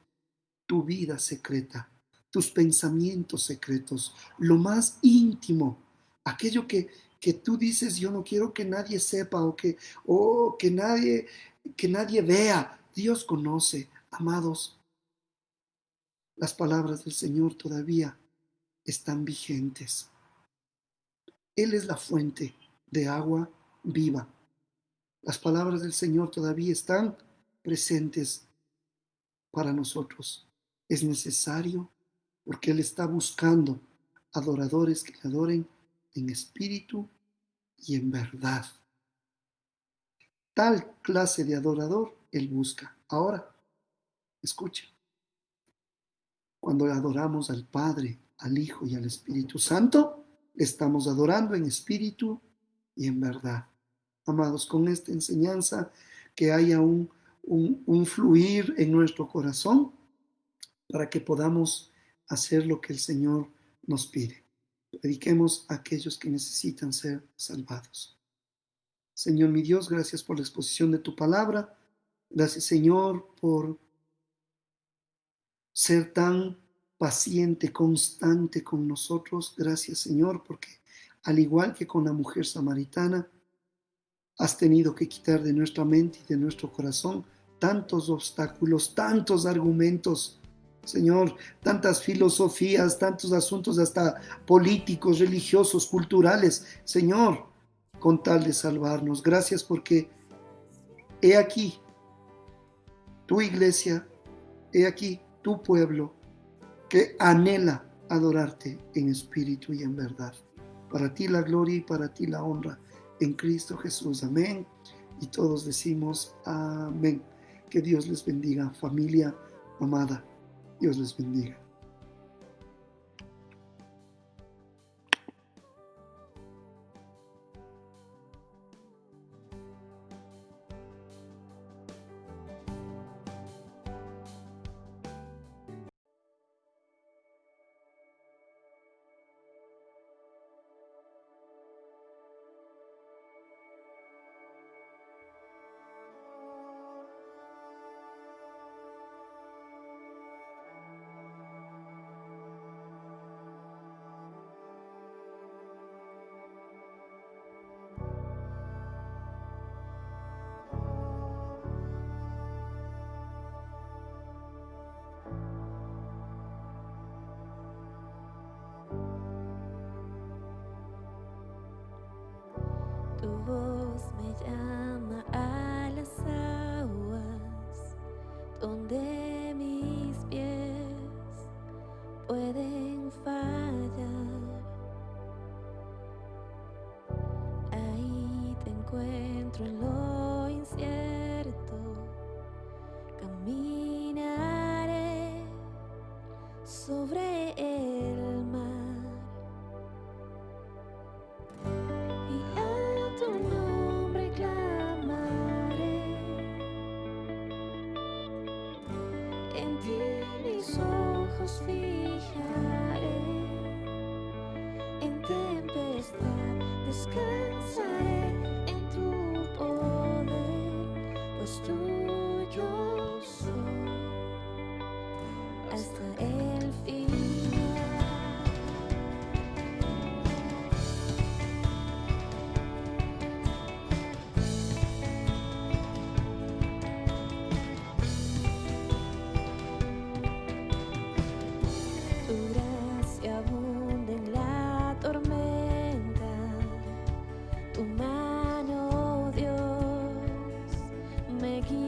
tu vida secreta, tus pensamientos secretos, lo más íntimo, aquello que tú dices, yo no quiero que nadie sepa o que nadie vea. Dios conoce, amados, las palabras del Señor todavía están vigentes. Él es la fuente de agua viva. Las palabras del Señor todavía están presentes para nosotros. Es necesario porque Él está buscando adoradores que le adoren en espíritu y en verdad. Tal clase de adorador Él busca. Ahora, escucha. Cuando adoramos al Padre, al Hijo y al Espíritu Santo, le estamos adorando en espíritu y en verdad. Amados, con esta enseñanza, que haya un fluir en nuestro corazón para que podamos hacer lo que el Señor nos pide. Prediquemos a aquellos que necesitan ser salvados. Señor mi Dios, gracias por la exposición de tu palabra. Gracias, Señor, por ser tan paciente, constante con nosotros. Gracias, Señor, porque al igual que con la mujer samaritana, has tenido que quitar de nuestra mente y de nuestro corazón tantos obstáculos, tantos argumentos, Señor, tantas filosofías, tantos asuntos hasta políticos, religiosos, culturales, Señor, con tal de salvarnos. Gracias porque he aquí tu iglesia, he aquí tu pueblo que anhela adorarte en espíritu y en verdad. Para ti la gloria y para ti la honra en Cristo Jesús. Amén. Y todos decimos amén. Que Dios les bendiga, familia amada. Dios les bendiga. Tu voz me llama a las aguas donde mis pies pueden fallar. Ahí te encuentro en lo incierto. Caminaré sobre el mar. Y a tu nombre clamaré, en ti mis ojos fijaré, en tempestad descansaré en tu poder, pues tuyo soy hasta el final. Tu gracia abunda en la tormenta, tu mano, Dios, me guía.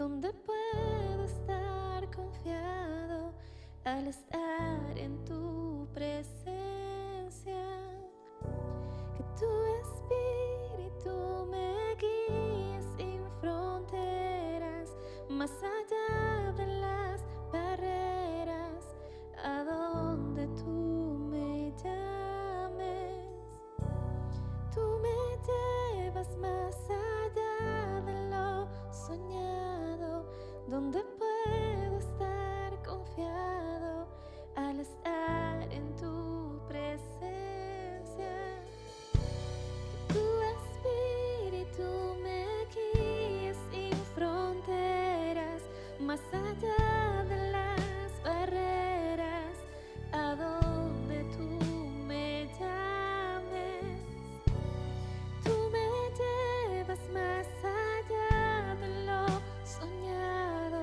donde puedo estar confiado al estar en tu presencia. Que tu espíritu me guíe sin fronteras, más allá de las barreras, a donde tú me llames. Tú me llevas más allá de lo soñado, donde puedo estar confiado al estar en tu presencia. Que tu espíritu me guíe sin fronteras, más allá de las barreras, a donde tú me llames. Tú me llevas más allá de lo soñado,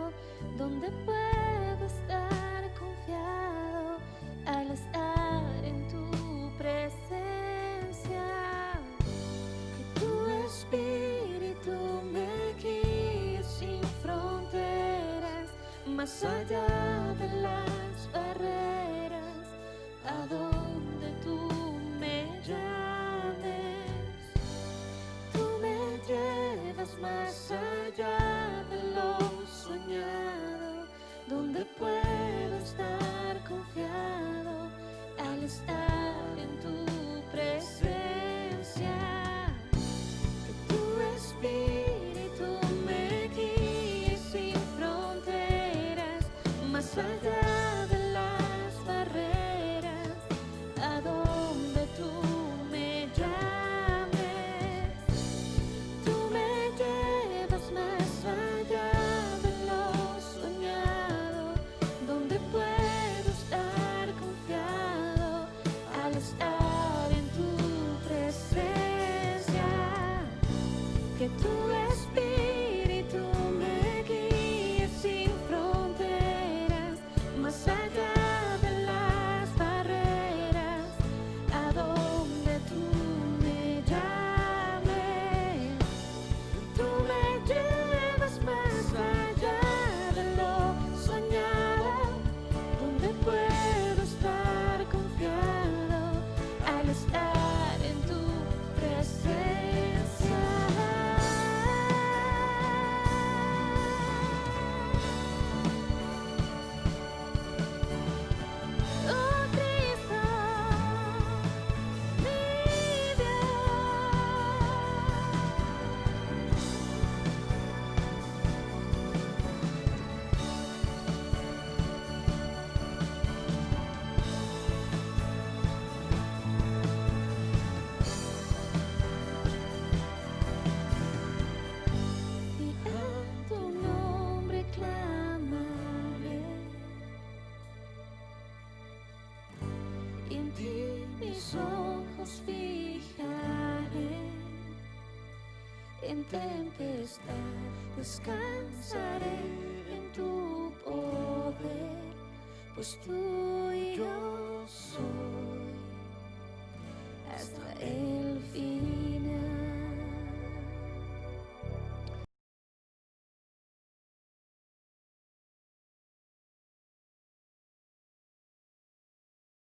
donde puedo estar confiado al estar en tu presencia. Que tu espíritu me guíe sin fronteras, más allá de las barreras, a donde tú me llames. Tú me llevas más allá de lo soñado, donde puedo estar confiado al estar en tu presencia. Que tu espíritu me guíe sin fronteras, más allá de las barreras, a donde tú me llames. Tú me llevas más allá de lo soñado, donde puedo estar confiado al estar en tu presencia. Que tu espíritu me guíe sin fronteras, más allá de las barreras, a donde tú me llames. Tú me llevas más allá de lo soñado, donde puedo estar confiado al estar en tu presencia. Oh Cristo, mi y a tu nombre clamaré, y en ti mis ojos fijaré. En tempestad descansaré en tu poder, pues tú